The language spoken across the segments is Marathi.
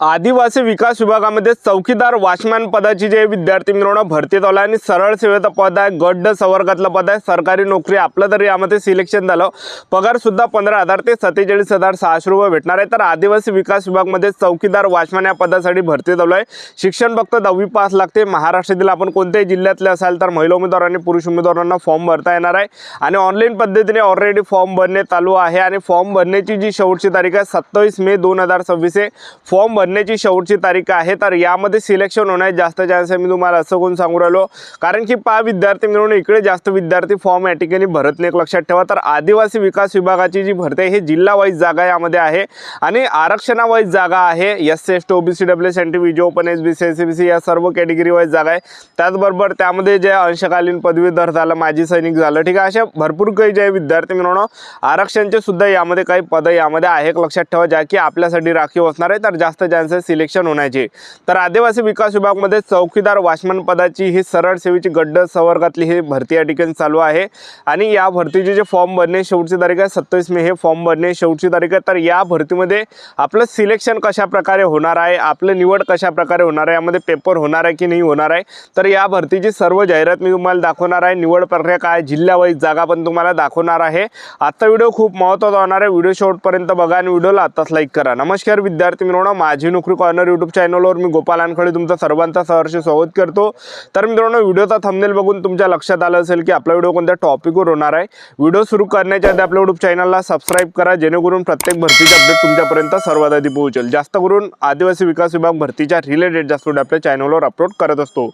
आदिवासी विकास विभागामध्ये चौकीदार वॉचमॅन पदाची जे विद्यार्थी मिळवणं भरतीत आलं आणि सरळ सेवेचं पद आहे, गट ड संवर्गातलं पद आहे, सरकारी नोकरी आपलं तरी यामध्ये सिलेक्शन झालं। पगार सुद्धा 15,000 ते 47,600 रुपये भेटणार आहे। तर आदिवासी विकास विभागामध्ये चौकीदार वॉचमॅन या पदासाठी भरतीत आलो आहे। शिक्षण फक्त 10वी पास लागते। महाराष्ट्रातील आपण कोणत्याही जिल्ह्यातले असाल तर महिला उमेदवार आणि पुरुष उमेदवारांना फॉर्म भरता येणार आहे आणि ऑनलाईन पद्धतीने ऑलरेडी फॉर्म भरणे चालू आहे आणि फॉर्म भरण्याची जी शेवटची तारीख आहे 27 मे 2026 आहे। फॉर्म भरण्याची शेवटची तारीख आहे। तर यामध्ये सिलेक्शन होण्याचे जास्त चान्स आहे। मी तुम्हाला असं कोण सांगू राहिलो कारण की विद्यार्थी मिळून इकडे जास्त विद्यार्थी फॉर्म या ठिकाणी भरत नाही, लक्षात ठेवा। तर आदिवासी विकास विभागाची जी भरती आहे हे जिल्हा वाईज जागा यामध्ये आहे आणि आरक्षणा वाईज जागा आहे। एससी एसटी ओबीसी डब्ल्यूएसएनटी विजो ओपन एसबीसी एससीबीसी या सर्व कॅटेगरी वाईज जागा आहे। त्याचबरोबर त्यामध्ये जे अंशकालीन पदवीधर झालं, माजी सैनिक झालं, ठीक आहे, अशा भरपूर काही जे विद्यार्थी मिळवणं आरक्षणचे सुद्धा यामध्ये काही पद यामध्ये आहे, लक्षात ठेवा, ज्या की आपल्यासाठी राखीव असणार आहे। तर जास्त चान्सेस सिलेक्शन होण्याचे। तर आदिवासी विकास विभागामध्ये चौकीदार वॉचमन पदाची ही सरळ सेवेची गड्ड संवर्गातली ही भरती या ठिकाणी चालू आहे आणि या भरतीचे जे फॉर्म भरणे शेवटची तारीख आहे 27 मे हे फॉर्म भरणे शेवटची तारीख आहे। तर या भरतीमध्ये आपलं सिलेक्शन कशा प्रकारे होणार आहे, आपलं निवड कशा प्रकारे होणार आहे, यामध्ये पेपर होणार आहे की नाही होणार आहे, तर या भरतीची सर्व जाहिरात मी तुम्हाला दाखवणार आहे। निवड प्रक्रिया काय, जिल्हा वाईज जागा पण तुम्हाला दाखवणार आहे। आजचा व्हिडिओ खूप महत्त्वाचा होणार आहे। व्हिडिओ शेवटपर्यंत बघा आणि व्हिडिओला आताच लाईक करा। नमस्कार विद्यार्थी मित्रांनो, माझी नोकरी कॉर्नर यूट्यूब चॅनलवर मी गोपाल अनखळे तुमचं सर्वांचं सहर्ष स्वागत करतो। तर मित्रांनो, व्हिडिओचा थंबनेल बघून तुमच्या लक्षात आलं असेल की आपला व्हिडिओ कोणत्या टॉपिकवर होणार आहे। व्हिडिओ सुरू करण्याच्या आधी आपल्या यूट्यूब चॅनलला सबस्क्राइब करा, जेणेकरून प्रत्येक भरतीचे अपडेट तुमच्यापर्यंत सर्वात आधी पोहोचेल। जास्त करून आदिवासी विकास विभाग भरतीच्या रिलेटेड जास्त व्हिडिओ आपल्या चॅनलवर अपलोड करत असतो।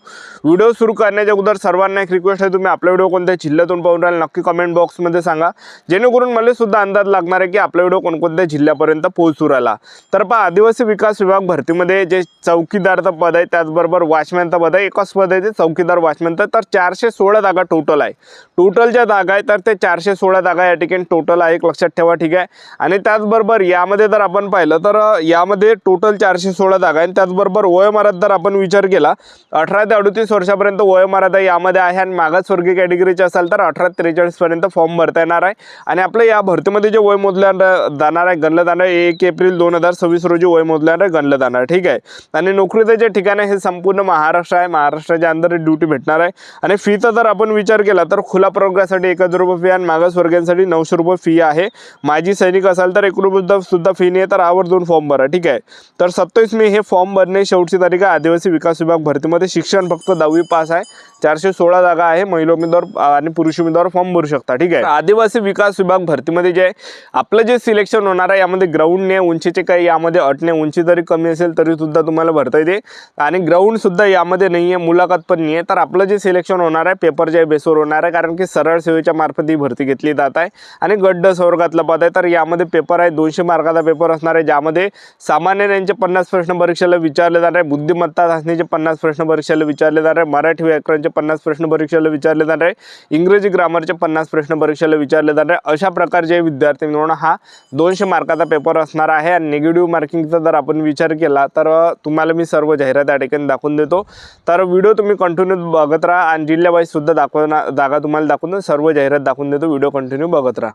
व्हिडिओ सुरू करण्याच्या अगोदर सर्वांना एक रिक्वेस्ट आहे, तुम्ही आपला व्हिडिओ कोणत्या जिल्ह्यातून पाहून राहिले नक्की कमेंट बॉक्समध्ये सांगा, जेणेकरून मला सुद्धा अंदाज लागणार आहे की आपला व्हिडिओ कोणकोणत्या जिल्ह्यापर्यंत पोहोचू राहिला। तर आदिवासी विकास विभाग भरतीमध्ये जे चौकीदारचं पद आहे त्याचबरोबर वॉचमॅनचं पद आहे, एकच पद आहे ते चौकीदार वॉचमॅनचं। तर 416 जागा टोटल आहे, टोटलच्या जागा आहे तर ते 416 जागा या ठिकाणी टोटल आहे, लक्षात ठेवा, ठीक आहे। आणि त्याचबरोबर यामध्ये जर आपण पाहिलं तर यामध्ये टोटल 416 जागा आहे। त्याचबरोबर वयोमर्यादा जर आपण विचार केला 18 ते 38 वर्षापर्यंत वयोमर्यादा यामध्ये आहे आणि मागासवर्गीय कॅटेगरीचे असाल तर 18 ते 43 पर्यंत फॉर्म भरता येणार आहे। आणि आपलं या भरतीमध्ये जे वय मोजलं जाणार आहे, गणलं जाणार 1 एप्रिल 2026 रोजी वय मोजलं गणलं जाणार, ठीक आहे। आणि नोकरीचं जे ठिकाण आहे हे संपूर्ण महाराष्ट्र आहे, महाराष्ट्राच्या अंदर ड्युटी भेटणार आहे। आणि फीचा जर आपण विचार केला तर खुला प्रवर्गासाठी 1000 रुपये फी आणि मागासवर्गीयांसाठी 900 रुपये फी आहे। माजी सैनिक असाल तर 1 रुपये सुद्धा फी नाही, तर आवर्जून फॉर्म भरा, ठीक आहे। तर 27 मे हे फॉर्म भरणे शेवटची तारीख आहे। आदिवासी विकास विभाग भरतीमध्ये शिक्षण फक्त 10वी पास आहे। 416 जागा आहे, महिला उमेदवार आणि पुरुष उमेदवार फॉर्म भरू शकता, ठीक आहे। आदिवासी विकास विभाग भरतीमध्ये जे आपलं जे सिलेक्शन होणार आहे यामध्ये ग्राउंड ने उंचीचे काही यामध्ये अटणे, उंची जरी कमी असेल तरी सुद्धा तुम्हाला भरता येते आणि ग्राउंड सुद्धा यामध्ये नाही आहे, मुलाखत पण नाही आहे। तर आपलं जे सिलेक्शन होणार आहे पेपरच्या बेसवर होणार आहे, कारण की सरळ सेवेच्या मार्फत ही भरती घेतली जात आहे आणि गड्ड संवर्गातलं पद आहे। तर यामध्ये पेपर आहे 200 मार्काचा पेपर असणार आहे, ज्यामध्ये सामान्य ज्ञानाचे 50 प्रश्न परीक्षेला विचारले जाणार आहे, बुद्धिमत्ता चाचणीचे 50 प्रश्न परीक्षेला विचारले जाणार आहे, मराठी व्याकरणचे 50 प्रश्न परीक्षेला विचारले जाणार आहे, इंग्रजी ग्रामरचे 50 प्रश्न परीक्षेला विचारले जाणार आहे। अशा प्रकारचे विद्यार्थी मिळून हा 200 मार्काचा पेपर असणार आहे। आणि निगेटिव्ह मार्किंगचा जर आपण विचार केला तर तुम्हाला मी सर्व जाहिरात या ठिकाणी दाखवून देतो। तर व्हिडिओ तुम्ही कंटिन्यू बघत राहा आणि जिल्हा वाईज सुद्धा जागा तुम्हाला दाखवून सर्व जाहिरात दाखवून देतो, व्हिडिओ कंटिन्यू बघत राहा।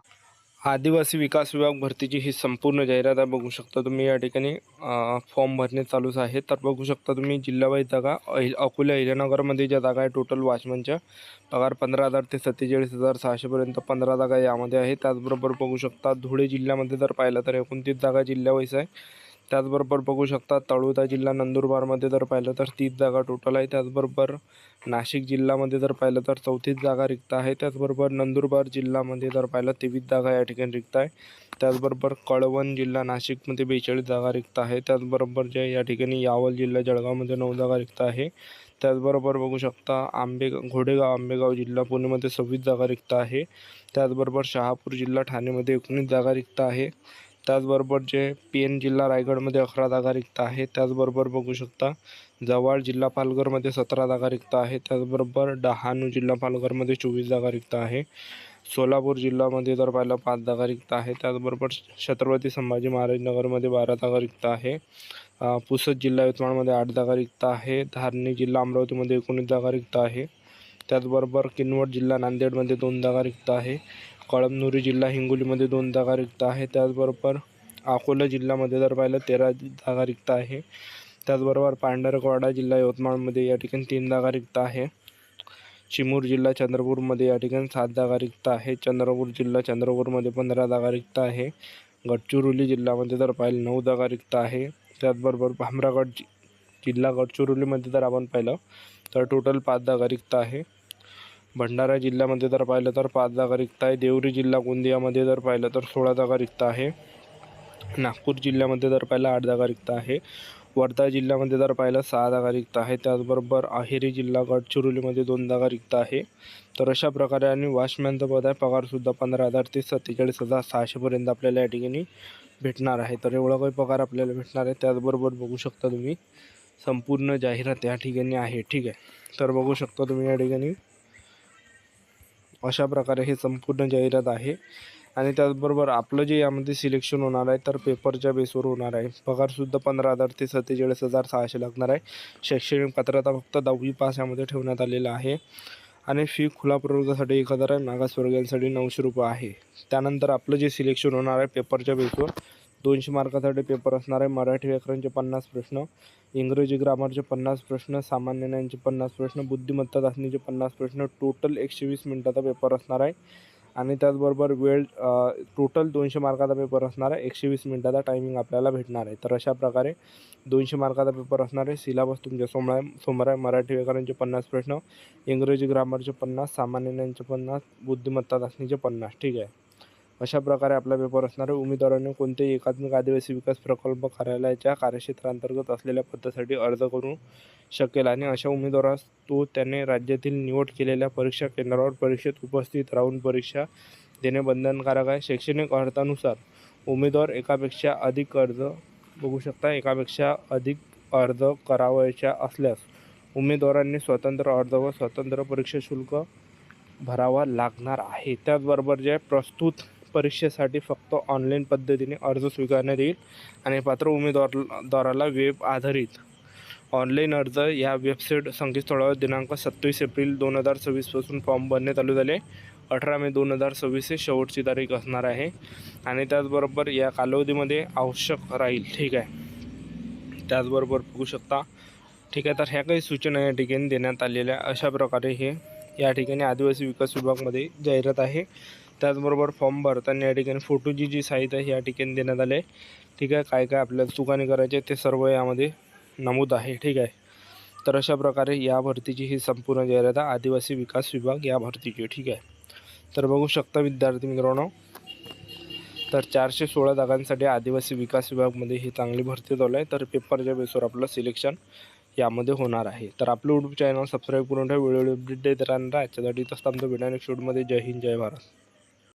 आदिवासी विकास विभाग भरतीची ही संपूर्ण जाहिरात आहे, बघू शकता तुम्ही या ठिकाणी फॉर्म भरणे चालूच आहे। तर बघू शकता तुम्ही जिल्हा वाईज जागा अकोला अहिल्यानगरमध्ये ज्या जागा आहे टोटल वॉचमनच्या पगार 15,000 ते 47,600 पर्यंत 15 जागा यामध्ये आहे। त्याचबरोबर बघू शकता धुळे जिल्ह्यामध्ये जर पाहिलं तर 29 जागा जिल्हा वाईज आहे। त्याचबरोबर बघू शकता तळोदा जिल्हा नंदुरबारमध्ये जर पाहिलं तर 30 जागा टोटल आहे। त्याचबरोबर नाशिक जिल्ह्यामध्ये जर पाहिलं तर 34 जागा रिक्त आहे। त्याचबरोबर नंदुरबार जिल्ह्यामध्ये जर पाहिलं 23 जागा या ठिकाणी रिक्त आहे। त्याचबरोबर कळवण जिल्हा नाशिकमध्ये 42 जागा रिक्त आहे। त्याचबरोबर जे या ठिकाणी यावल जिल्हा जळगावमध्ये 9 जागा रिक्त आहे। त्याचबरोबर बघू शकता घोडेगाव आंबेगाव जिल्हा पुणेमध्ये 26 जागा रिक्त आहे। त्याचबरोबर शहापूर जिल्हा ठाणेमध्ये 19 जागा रिक्त आहे। त्याचबरोबर जे पेन जिल्हा रायगडमध्ये 11 जागा रिक्त आहे। त्याचबरोबर बघू शकता जव्हार जिल्हा पालघरमध्ये 17 जागा रिक्त आहे। त्याचबरोबर डहाणू जिल्हा पालघरमध्ये 24 जागा रिक्त आहे। सोलापूर जिल्ह्यामध्ये जर पाहिलं 5 जागा रिक्त आहे। त्याचबरोबर छत्रपती संभाजी महाराज नगरमध्ये 12 जागा रिक्त आहे। पुसद जिल्हा यवतमाळमध्ये 8 जागा रिक्त आहे। धारणी जिल्हा अमरावतीमध्ये 19 जागा रिक्त आहे। त्याचबरोबर किनवट जिल्हा नांदेडमध्ये 2 जागा रिक्त आहे। कळमनुरी जिल्हा हिंगोलीमध्ये 2 जागा रिक्त आहे। त्याचबरोबर अकोला जिल्ह्यामध्ये जर पाहिलं 13 जागा रिक्त आहे. त्याचबरोबर पांढरकवडा जिल्हा यवतमाळमध्ये या ठिकाणी 3 जागा रिक्त आहे. चिमूर जिल्हा चंद्रपूरमध्ये या ठिकाणी 7 जागा रिक्त आहे. चंद्रपूर जिल्हा चंद्रपूरमध्ये 15 जागा रिक्त आहे. गडचिरोली जिल्ह्यामध्ये जर पाहिलं 9 जागा रिक्त आहे. त्याचबरोबर भामरागड जिल्हा गडचिरोलीमध्ये जर आपण पाहिलं तर टोटल 5 जागा रिक्त आहे. भंडारा जिल्ह्यामध्ये जर पाहिलं तर 5 जागा रिक्त आहे. देवरी जिल्हा गोंदियामध्ये जर पाहिलं तर 16 जागा रिक्त आहे. नागपूर जिल्ह्यामध्ये जर पाहिलं 8 जागा रिक्त आहे. वर्धा जिल्ह्यामध्ये जर पाहिलं 6 जागा रिक्त आहे. त्याचबरोबर अहेरी जिल्हा गडचिरोलीमध्ये 2 जागा रिक्त आहे. तर अशा प्रकारे आणि वॉचमॅनचं पद आहे. पगारसुद्धा 15,000 ते 47,600पर्यंत आपल्याला या ठिकाणी भेटणार आहे. तर एवढा काही पगार आपल्याला भेटणार आहे. त्याचबरोबर बघू शकता तुम्ही संपूर्ण जाहिरात या ठिकाणी आहे. ठीक आहे, तर बघू शकता तुम्ही या ठिकाणी अशा प्रकारे हे संपूर्ण जाहिरात आहे. आणि त्याचबरोबर आपलं जे यामध्ये सिलेक्शन होणार आहे तर पेपरच्या बेसवर होणार आहे. पगारसुद्धा 15,000 ते 47,600 लागणार आहे. शैक्षणिक पात्रता फक्त 10वी पास यामध्ये ठेवण्यात आलेलं आहे. आणि फी खुला प्रवर्गासाठी 1,000 आहे. मागासवर्गीयांसाठी 900 रुपये आहे. त्यानंतर आपलं जे सिलेक्शन होणार आहे पेपरच्या बेसवर 200 मार्कासाठी पेपर असणार आहे. मराठी व्याकरणचे 50 प्रश्न, इंग्रजी ग्रामरचे 50 प्रश्न, सामान्य ज्ञानचे 50 प्रश्न, बुद्धिमत्ता चाचणीचे 50 प्रश्न, टोटल 120 मिनिटाचा पेपर असणार आहे. आणि त्याचबरोबर वेळ टोटल 200 मार्काचा पेपर असणार आहे. 120 मिनिटाचा टायमिंग आपल्याला भेटणार आहे. तर अशा प्रकारे 200 मार्काचा पेपर असणार आहे. सिलेबस तुमच्या समोर आहे. मराठी व्याकरणचे 50 प्रश्न, इंग्रजी ग्रामरचे 50, सामान्य ज्ञानचे 50, बुद्धिमत्ता चाचणीचे 50. ठीक आहे, अशा प्रकारे आपला पेपर असणार आहे. उमेदवारांनी कोणत्याही एकात्मिक आदिवासी विकास प्रकल्प कार्यालयाच्या कार्यक्षेत्रांतर्गत असलेल्या पदासाठी अर्ज करू शकेल. आणि अशा उमेदवारास तो त्याने राज्यातील निवड केलेल्या परीक्षा केंद्रावर परीक्षेत उपस्थित राहून परीक्षा देणे बंधनकारक आहे. शैक्षणिक अर्थानुसार उमेदवार एकापेक्षा अधिक अर्ज करावयाच्या असल्यास उमेदवारांनी स्वतंत्र अर्ज व स्वतंत्र परीक्षा शुल्क भरावा लागणार आहे. त्याचबरोबर जे प्रस्तुत परीक्षेसाठी फक्त ऑनलाईन पद्धतीने अर्ज स्वीकारण्यात येईल. आणि पात्र उमेदवाराला वेब आधारित ऑनलाईन अर्ज या वेबसाईट संकेतस्थळावर दिनांक 27 एप्रिल 2026 पासून फॉर्म भरणे चालू झाले. 18 मे 2026 ही शेवटची तारीख असणार आहे. आणि त्याचबरोबर या कालावधीमध्ये आवश्यक राहील. ठीक आहे, त्याचबरोबर बघू शकता. ठीक आहे, तर ह्या काही सूचना या ठिकाणी देण्यात आलेल्या. अशा प्रकारे हे या ठिकाणी आदिवासी विकास विभागामध्ये जाहिरात आहे. त्याचबरोबर फॉर्म भरताना या ठिकाणी फोटोची जी साईज आहे या ठिकाणी देण्यात आले. ठीक आहे, काय काय आपल्याला चुकाने करायचे ते सर्व यामध्ये नमूद आहे. ठीक आहे, तर अशा प्रकारे या भरतीची ही संपूर्ण जाहिरात आहे आदिवासी विकास विभाग या भरतीची. ठीक आहे, तर बघू शकता विद्यार्थी मित्रांनो, तर 416 जागांसाठी आदिवासी विकास विभागमध्ये ही चांगली भरती चालू आहे. तर पेपरच्या बेसवर आपलं सिलेक्शन यामध्ये होणार आहे. तर आपलं यूट्यूब चॅनल सबस्क्राईब करून ठेवा. व्हिडिओ अपडेट देत राहणार. याच्यासाठी तसं आमचं भेटणार नेक्स्ट व्हिडिओमध्ये. जय हिंद, जय भारत.